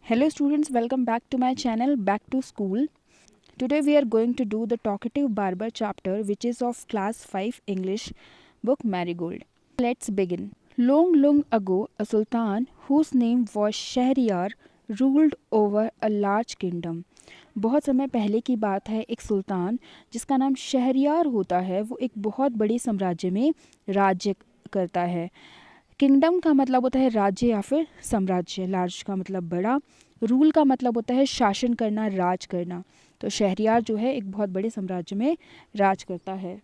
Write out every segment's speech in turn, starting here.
Hello students, welcome back to my channel Back to School. Today we are going to do the Talkative Barber chapter which is of class 5 English book Marigold. Let's begin. Long ago a sultan whose name was Shahryar ruled over a large kingdom. बहुत समय पहले की बात है, एक सुल्तान जिसका नाम शहरयार होता है वो एक बहुत बड़े साम्राज्य में राज्य करता है। किंगडम का मतलब होता है राज्य या फिर साम्राज्य। लार्ज का मतलब बड़ा, रूल का मतलब होता है शासन करना, राज करना। तो शहरयार जो है एक बहुत बड़े साम्राज्य में राज करता है।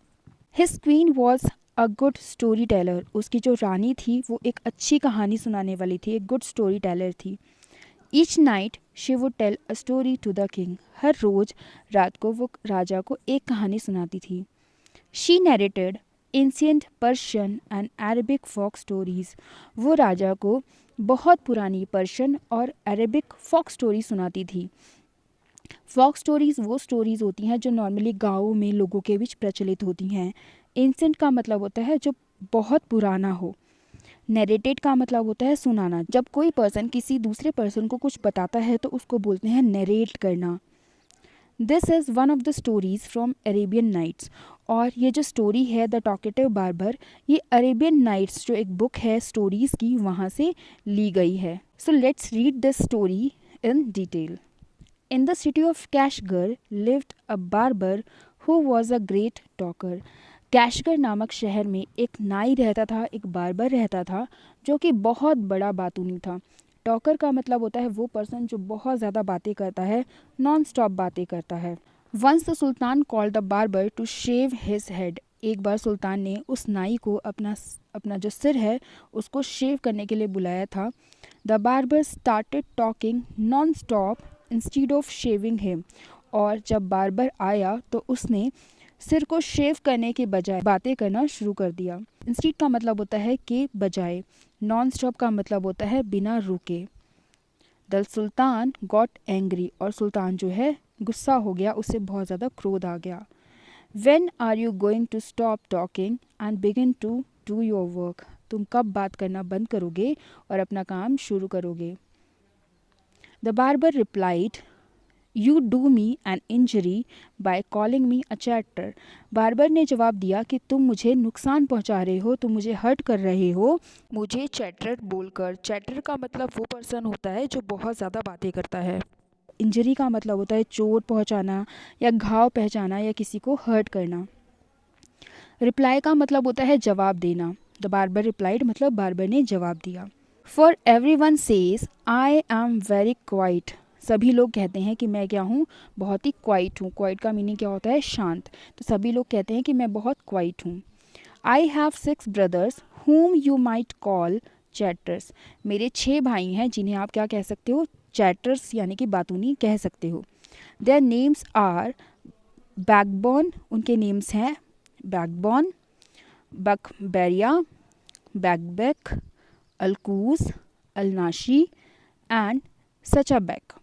His queen was a good story teller. उसकी जो रानी थी वो एक अच्छी कहानी सुनाने वाली थी, एक गुड स्टोरी टेलर थी। Each night she would tell a story to the king. हर रोज रात को वो राजा को एक कहानी सुनाती थी। She narrated ancient Persian and Arabic folk stories. वो राजा को बहुत पुरानी पर्शियन और अरबिक फोक स्टोरी सुनाती थी। फोक स्टोरीज़ वो स्टोरीज़ होती हैं जो नॉर्मली गाँव में लोगों के बीच प्रचलित होती हैं। एंशिएंट का मतलब होता है जो बहुत पुराना हो। नैरेटेड का मतलब होता है सुनाना। जब कोई पर्सन किसी दूसरे पर्सन को कुछ बताता है तो उसको बोलते हैं नरेट करना। This is one of the stories from Arabian Nights. और ये जो स्टोरी है द टॉकेटिव बार्बर, ये अरेबियन नाइट्स जो एक बुक है स्टोरीज़ की, वहाँ से ली गई है। So let's read this story in detail. In the city of Kashgar lived a barber who was a great talker. Kashgar नामक शहर में एक नाई रहता था, एक बार्बर रहता था जो कि बहुत बड़ा बातूनी था। टॉकर का मतलब होता है वो पर्सन जो बहुत ज़्यादा बातें करता है, नॉन स्टॉप बातें करता है। Once the sultan called the barber to shave his head. एक बार सुल्तान ने उस नाई को अपना जो सिर है उसको शेव करने के लिए बुलाया था। The barber started talking non stop instead of shaving him. और जब बार्बर आया तो उसने सिर को शेव करने के बजाय बातें करना शुरू कर दिया। इंस्टीड का मतलब होता है कि बजाय, नॉन स्टॉप का मतलब होता है बिना रुके। The sultan got angry. और सुल्तान जो है गुस्सा हो गया, उससे बहुत ज़्यादा क्रोध आ गया। When are you going to stop talking and begin to do your work. तुम कब बात करना बंद करोगे और अपना काम शुरू करोगे। The barber replied you do me an injury by calling me a chatter. Barber ने जवाब दिया कि तुम मुझे नुकसान पहुंचा रहे हो, तुम मुझे हर्ट कर रहे हो मुझे चैटर बोलकर। चैटर का मतलब वो पर्सन होता है जो बहुत ज़्यादा बातें करता है। इंजरी का मतलब होता है चोट पहुंचाना या घाव पहुंचाना या किसी को हर्ट करना। रिप्लाई का मतलब होता है जवाब देना। द बार्बर रिप्लाइड मतलब बार्बर ने जवाब दिया। For every one says I am very quite. सभी लोग कहते हैं कि मैं क्या हूँ, बहुत ही क्वाइट हूँ। क्वाइट का मीनिंग क्या होता है, शांत। तो सभी लोग कहते हैं कि मैं बहुत क्वाइट हूँ। I have 6 brothers whom you might call chatters। मेरे 6 भाई हैं जिन्हें आप क्या कह सकते हो, चैटर्स यानी कि बातूनी कह सकते हो। देयर नेम्स आर बैकबोन, उनके नेम्स हैं बैकबोन, बकबैरिया, बैकबैक, अलकूस, अलनाशी एंड सचाबैक।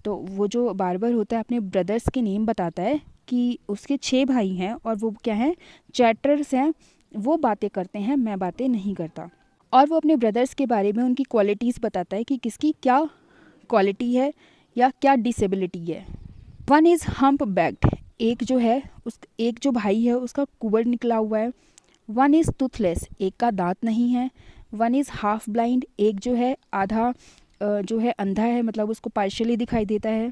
तो वो जो बार्बर होता है अपने ब्रदर्स के नेम बताता है कि उसके 6 भाई हैं और वो क्या हैं, चैटर्स हैं। वो बातें करते हैं, मैं बातें नहीं करता। और वो अपने ब्रदर्स के बारे में उनकी क्वालिटीज़ बताता है कि किसकी क्या क्वालिटी है या क्या डिसेबिलिटी है। One is hump backed. एक जो भाई है उसका कुबर निकला हुआ है। वन इज़ टूथलेस, एक का दांत नहीं है। वन इज़ हाफ ब्लाइंड, एक जो है आधा जो है अंधा है, मतलब उसको पार्शियली दिखाई देता है।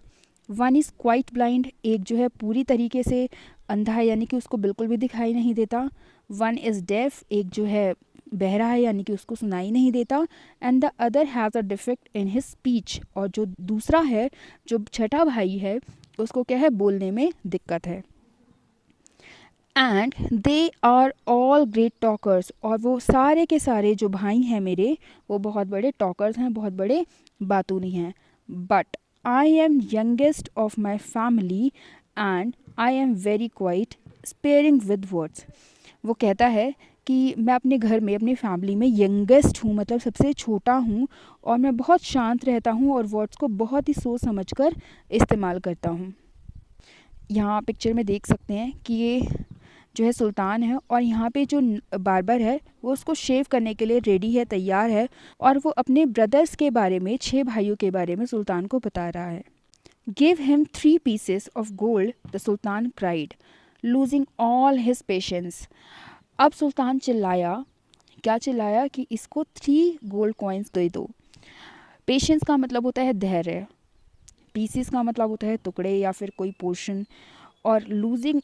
वन इज़ क्वाइट ब्लाइंड, एक जो है पूरी तरीके से अंधा है यानी कि उसको बिल्कुल भी दिखाई नहीं देता। वन इज़ डेफ, एक जो है बहरा है यानी कि उसको सुनाई नहीं देता। And the other has a defect in his speech. और जो दूसरा है, जो छठा भाई है, उसको क्या है, बोलने में दिक्कत है। And they are all great talkers. और वो सारे के सारे जो भाई हैं मेरे, वो बहुत बड़े टॉकर्स हैं, बहुत बड़े बातूनी हैं। But I am youngest of my family and I am very quite sparing with words. वो कहता है कि मैं अपने घर में, अपनी फैमिली में यंगेस्ट हूँ, मतलब सबसे छोटा हूँ, और मैं बहुत शांत रहता हूँ और वर्ड्स को बहुत ही सोच समझ कर इस्तेमाल करता हूँ। यहाँ पिक्चर में देख सकते हैं कि ये जो है सुल्तान है, और यहाँ पे जो बार्बर है वो उसको शेव करने के लिए रेडी है, तैयार है, और वो अपने ब्रदर्स के बारे में, 6 भाइयों के बारे में सुल्तान को बता रहा है। Give him 3 pieces of gold, the sultan cried, losing all his patience. अब सुल्तान चिल्लाया, क्या चिल्लाया कि इसको 3 गोल्ड कॉइन्स दे दो। पेशेंस का मतलब होता है धैर्य, पीसीस का मतलब होता है टुकड़े या फिर कोई पोर्शन, और लूजिंग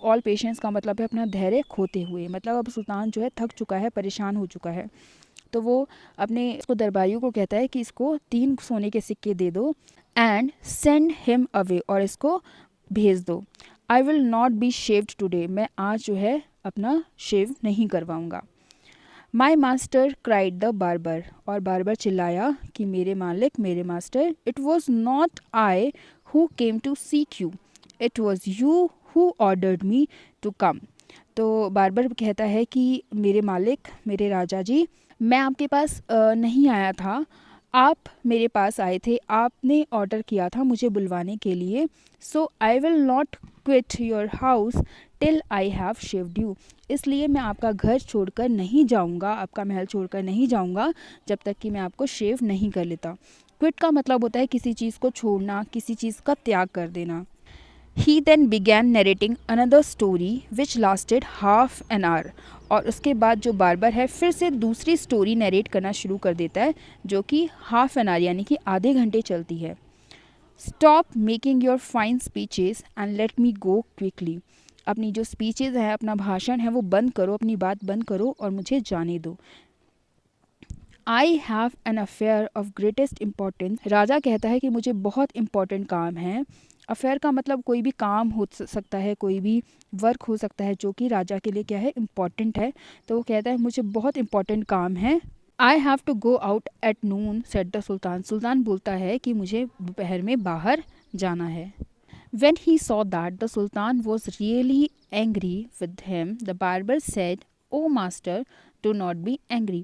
ऑल पेशेंस का मतलब है अपना धैर्य खोते हुए। मतलब अब सुल्तान जो है थक चुका है, परेशान हो चुका है, तो वो अपने इसको दरबारियों को कहता है कि इसको 3 सोने के सिक्के दे दो, एंड सेंड हिम अवे, और इसको भेज दो। I will not be shaved today, मैं आज जो है अपना शेव नहीं करवाऊँगा। My master cried the barber, और बार्बर चिल्लाया कि मेरे मालिक, मेरे master, it was not I who came to seek you, it was you who ordered me to come. तो बार्बर कहता है कि मेरे मालिक, मेरे राजा जी, मैं आपके पास नहीं आया था, आप मेरे पास आए थे, आपने ऑर्डर किया था मुझे बुलवाने के लिए। So I will not quit your house till I have shaved you, इसलिए मैं आपका घर छोड़कर नहीं जाऊंगा, आपका महल छोड़कर नहीं जाऊंगा जब तक कि मैं आपको शेव नहीं कर लेता। क्विट का मतलब होता है किसी चीज़ को छोड़ना, किसी चीज़ का त्याग कर देना। He then began narrating another story which lasted half an hour, और उसके बाद जो बार्बर है फिर से दूसरी स्टोरी नरेट करना शुरू कर देता है, जो कि हाफ एन आवर यानी कि आधे घंटे चलती है। Stop making your fine speeches and let me go quickly, अपनी जो स्पीचेस हैं, अपना भाषण है वो बंद करो, अपनी बात बंद करो और मुझे जाने दो। I have an affair of greatest importance, राजा कहता है कि मुझे बहुत इम्पोर्टेंट काम है। अफेयर का मतलब कोई भी काम हो सकता है, कोई भी वर्क हो सकता है जो कि राजा के लिए क्या है, इम्पॉर्टेंट है। तो वो कहता है मुझे बहुत इम्पॉर्टेंट काम है। I have to go out at noon, said the sultan, सुल्तान बोलता है कि मुझे दोपहर में बाहर जाना है। When he saw that the Sultan was really angry with him, the barber said, "O master, do not be angry."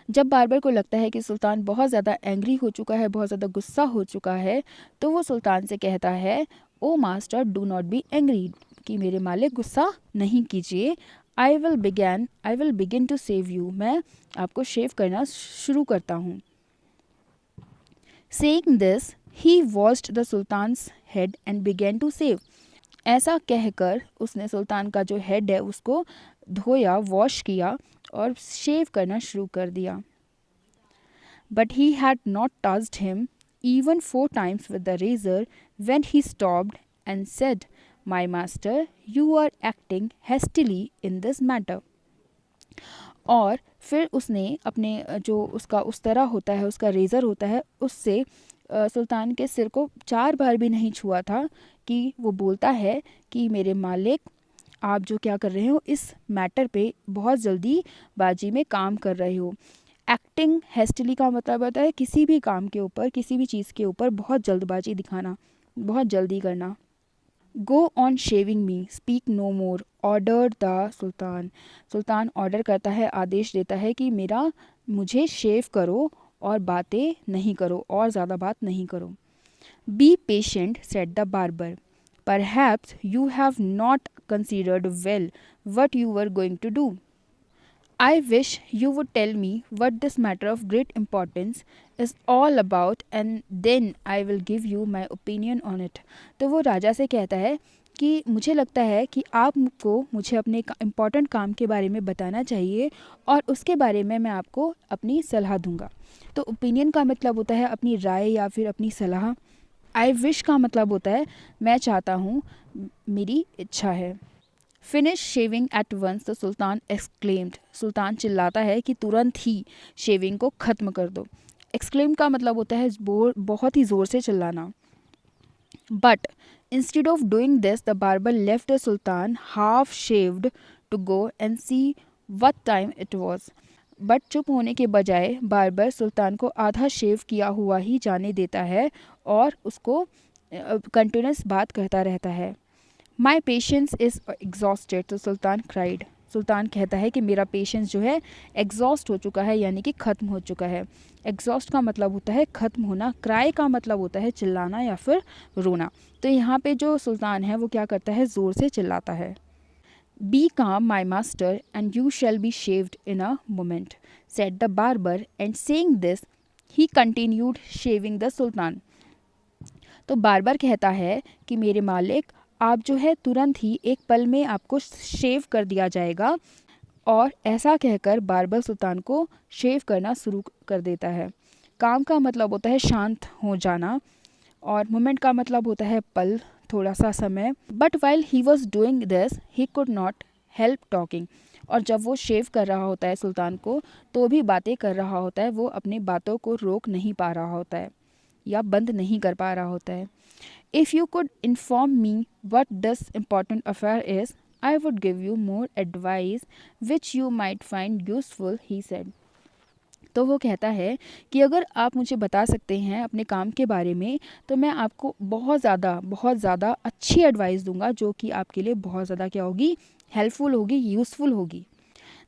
जब बार्बर को लगता है कि सुल्तान बहुत ज़्यादा एंग्री हो चुका है, बहुत ज़्यादा गुस्सा हो चुका है, तो वो सुल्तान से कहता है, O master, do not be angry, कि मेरे मालिक गुस्सा नहीं कीजिए। I will begin to shave you, मैं आपको शेव करना शुरू करता हूँ। Saying this he washed the sultan's head and began to shave, ऐसा कहकर उसने सुल्तान का जो हेड है उसको धोया, वॉश किया और शेव करना शुरू कर दिया। But he had not touched him even 4 times with the razor when he stopped and said, "My master, you are acting hastily in this matter." और फिर उसने अपने जो उसका उस्तरा होता है, उसका रेज़र होता है, उससे सुल्तान के सिर को 4 बार भी नहीं छुआ था, कि वो बोलता है कि मेरे मालिक, आप जो क्या कर रहे हो इस मैटर पे बहुत जल्दी बाजी में काम कर रहे हो। एक्टिंग हेस्टली का मतलब होता है किसी भी काम के ऊपर, किसी भी चीज़ के ऊपर बहुत जल्दबाजी दिखाना, बहुत जल्दी करना। Go on shaving me, speak no more, order the sultan, सुल्तान ऑर्डर करता है, आदेश देता है कि मुझे शेव करो और बातें नहीं करो, और ज़्यादा बात नहीं करो। Be patient, said the barber, perhaps you have not considered well what you were going to do. I wish you would tell me what this matter of great importance is all about, and then I will give you my opinion on it. तो वो राजा से कहता है कि मुझे लगता है कि आपको मुझे अपने इम्पॉर्टेंट काम के बारे में बताना चाहिए, और उसके बारे में मैं आपको अपनी सलाह दूंगा। तो ओपिनियन का मतलब होता है अपनी राय या फिर अपनी सलाह। आई विश का मतलब होता है मैं चाहता हूँ, मेरी इच्छा है। Finish shaving at once, the sultan exclaimed, सुल्तान चिल्लाता है कि तुरंत ही शेविंग को ख़त्म कर दो। एक्सक्लेम का मतलब होता है बहुत ही ज़ोर से चिल्लाना। But instead of doing this, the barber left the sultan half shaved to go and see what time it was. But चुप होने के बजाय बार्बर सुल्तान को आधा शेव किया हुआ ही जाने देता है और उसको कंटिन्यूस बात करता रहता है। माई पेशेंस इज़ एग्जॉस्टेड, तो सुल्तान क्राइड, सुल्तान कहता है कि मेरा पेशेंस जो है एग्जॉस्ट हो चुका है, यानी कि ख़त्म हो चुका है। एग्जॉस्ट का मतलब होता है ख़त्म होना, क्राई का मतलब होता है चिल्लाना या फिर रोना। तो यहाँ पे जो सुल्तान है वो क्या करता है, ज़ोर से चिल्लाता है। Be calm, my master, and you shall be shaved in a moment, said the barber, and saying this, he continued shaving the sultan. तो बार्बर कहता है कि मेरे मालिक, आप जो है तुरंत ही एक पल में आपको शेव कर दिया जाएगा। और ऐसा कहकर बार्बर सुल्तान को शेव करना शुरू कर देता है। काम का मतलब होता है शांत हो जाना, और मोमेंट का मतलब होता है पल, थोड़ा सा समय। But while he was doing this he could not help talking. और जब वो शेव कर रहा होता है सुल्तान को, तो भी बातें कर रहा होता है, वो अपनी बातों को रोक नहीं पा रहा होता है या बंद नहीं कर पा रहा होता है। If you could inform me what this important affair is, I would give you more advice which you might find useful, he said. तो वो कहता है कि अगर आप मुझे बता सकते हैं अपने काम के बारे में, तो मैं आपको बहुत ज़्यादा अच्छी एडवाइस दूंगा, जो कि आपके लिए बहुत ज़्यादा क्या होगी, हेल्पफुल होगी, यूज़फुल होगी।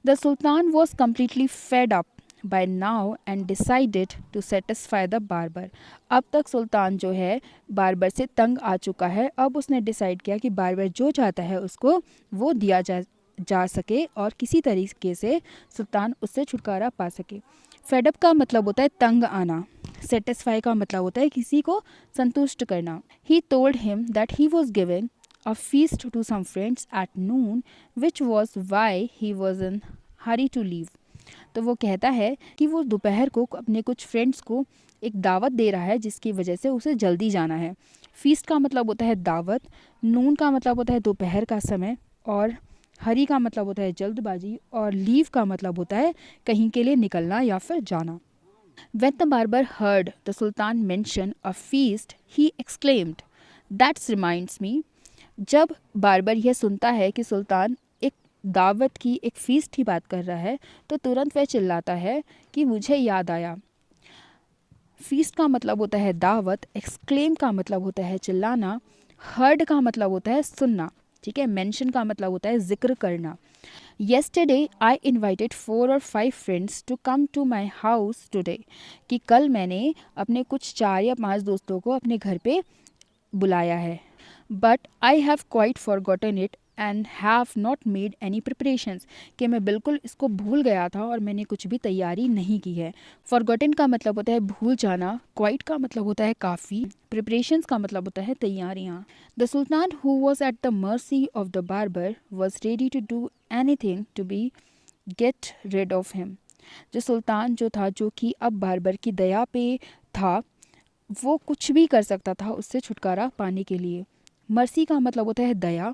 The sultan was completely fed up by now and decided to satisfy the barber. अब तक सुल्तान जो है बार्बर से तंग आ चुका है। अब उसने डिसाइड किया कि बार्बर जो चाहता है उसको वो दिया जा सके, और किसी तरीके से सुल्तान उससे छुटकारा पा सके। फेडअप का मतलब होता है तंग आना। सेटिस्फाई का मतलब होता है किसी को संतुष्ट करना। He told him that he was giving a feast to some friends at noon, which was why he was in hurry to leave. तो वो कहता है कि वो दोपहर को अपने कुछ फ्रेंड्स को एक दावत दे रहा है, जिसकी वजह से उसे जल्दी जाना है। फीस्ट का मतलब होता है दावत, नून का मतलब होता है दोपहर का समय, और हरी का मतलब होता है जल्दबाजी, और लीव का मतलब होता है कहीं के लिए निकलना या फिर जाना। When the barber heard the sultan mention a feast, he exclaimed, "That reminds me." जब बार्बर यह सुनता है कि सुल्तान एक दावत की, एक फीस्ट की बात कर रहा है, तो तुरंत वह चिल्लाता है कि मुझे याद आया। फीस्ट का मतलब होता है दावत, एक्सक्लेम का मतलब होता है चिल्लाना, हर्ड का मतलब होता है सुनना, ठीक है। मेंशन का मतलब होता है जिक्र करना। येस्टरडे आई इन्वाइटेड 4 और 5 friends to come to my house today, कि कल मैंने अपने कुछ 4 या 5 दोस्तों को अपने घर पे बुलाया है। But I have quite forgotten it and have not made any preparations, कि मैं बिल्कुल इसको भूल गया था और मैंने कुछ भी तैयारी नहीं की है। फॉरगॉटन का मतलब होता है भूल जाना, क्वाइट का मतलब होता है काफ़ी, प्रिपरेशंस का मतलब होता है तैयारियाँ। The sultan who was at the mercy of the barber was ready to do anything to be get rid of him. जो सुल्तान जो था, जो कि अब बार्बर की दया पे था, वो कुछ भी कर सकता था उससे छुटकारा पाने के लिए। मर्सी का मतलब होता है दया,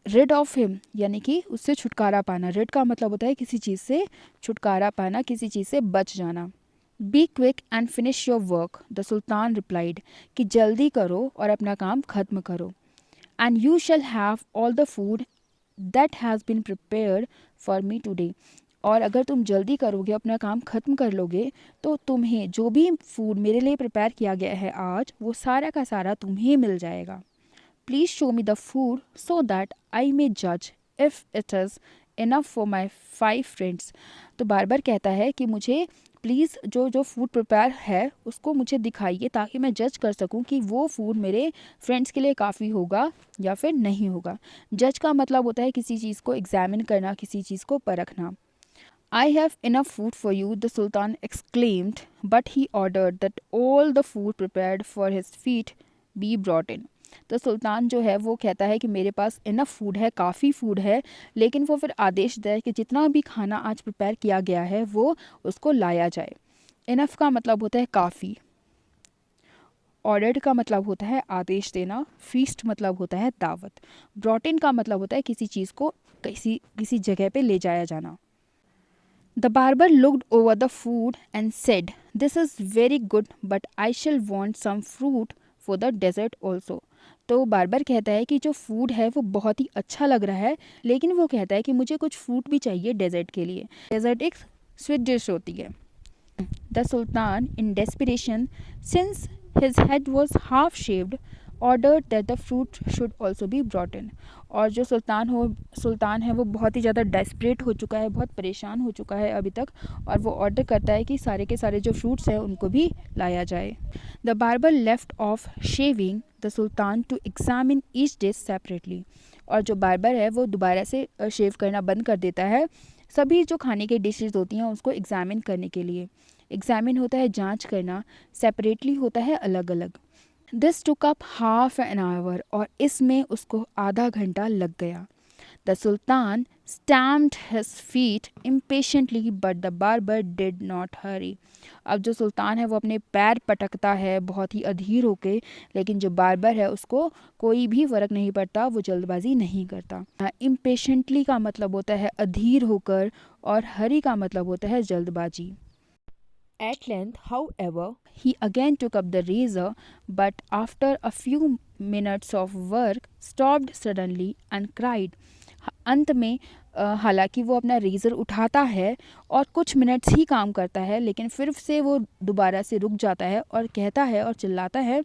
रिड ऑफ हिम यानी कि उससे छुटकारा पाना। रिड का मतलब होता है किसी चीज़ से छुटकारा पाना, किसी चीज़ से बच जाना। Be quick and finish your work, the sultan replied, कि जल्दी करो और अपना काम ख़त्म करो। And you shall have all the food that has been prepared for me today, और अगर तुम जल्दी करोगे, अपना काम ख़त्म कर लोगे, तो तुम्हें जो भी फूड मेरे लिए प्रिपेयर किया गया है आज, वो सारा का सारा तुम्हें मिल जाएगा। Please show me the food so that I may जज if it is enough for my 5 friends. तो बार्बर कहता है कि मुझे प्लीज़ जो जो फूड प्रिपेयर है उसको मुझे दिखाइए, ताकि मैं जज कर सकूं कि वो फूड मेरे फ्रेंड्स के लिए काफ़ी होगा या फिर नहीं होगा। जज का मतलब होता है किसी चीज़ को एग्जामिन करना, किसी चीज़ को परखना। I have enough food for you, the Sultan exclaimed, but he ordered that all the food prepared for his feast be brought in. तो सुल्तान जो है वो कहता है कि मेरे पास इनफ फूड है, काफ़ी फूड है, लेकिन वो फिर आदेश दे कि जितना भी खाना आज प्रिपेयर किया गया है वो उसको लाया जाए। इनफ का मतलब होता है काफ़ी, ऑर्डर्ड का मतलब होता है आदेश देना, फीस्ट मतलब होता है दावत, ब्रॉट इन का मतलब होता है किसी चीज़ को किसी जगह पे ले जाया जाना। The barber looked over the food and said, "This is very good, but I shall want some fruit for the dessert also." तो बार्बर कहता है कि जो फूड है वो बहुत ही अच्छा लग रहा है, लेकिन वो कहता है कि मुझे कुछ फ्रूट भी चाहिए डेजर्ट के लिए। डेजर्ट एक स्वीट डिश होती है। The Sultan, in desperation, since his head was half shaved, ordered that the fruit should also be brought in. और जो सुल्तान है वो बहुत ही ज़्यादा डेस्परेट हो चुका है, बहुत परेशान हो चुका है अभी तक, और वो ऑर्डर करता है कि सारे के सारे जो फ्रूट्स हैं उनको भी लाया जाए। The barber left off shaving the sultan to examine each dish separately. और जो बार्बर है वो दोबारा से शेव करना बंद कर देता है सभी जो खाने की डिशेस होती हैं उसको एग्जामिन करने के लिए। एग्जामिन होता है जांच करना, सेपरेटली होता है अलग अलग। This took up half an hour और इसमें उसको आधा घंटा लग गया। The sultan stamped his feet impatiently but the barber did not hurry। अब जो सुल्तान है वो अपने पैर पटकता है बहुत ही अधीर होके, लेकिन जो बार्बर है उसको कोई भी फ़र्क नहीं पड़ता, वो जल्दबाजी नहीं करता। impatiently का मतलब होता है अधीर होकर और हरी का मतलब होता है जल्दबाजी। At length, however, he again took up the razor, but after a few minutes of work, stopped suddenly and cried। अंत में हालांकि वो अपना रेज़र उठाता है और कुछ मिनट्स ही काम करता है, लेकिन फिर से वो दोबारा से रुक जाता है और कहता है और चिल्लाता है,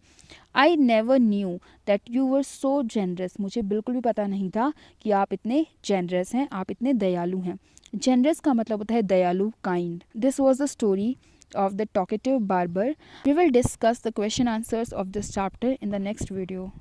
I never knew that you were so generous. मुझे बिल्कुल भी पता नहीं था कि आप इतने जेनरस हैं, आप इतने दयालु हैं। जेनरस का मतलब होता है दयालु, kind. This was the story of the talkative barber. We will discuss the question answers of this chapter in the next video.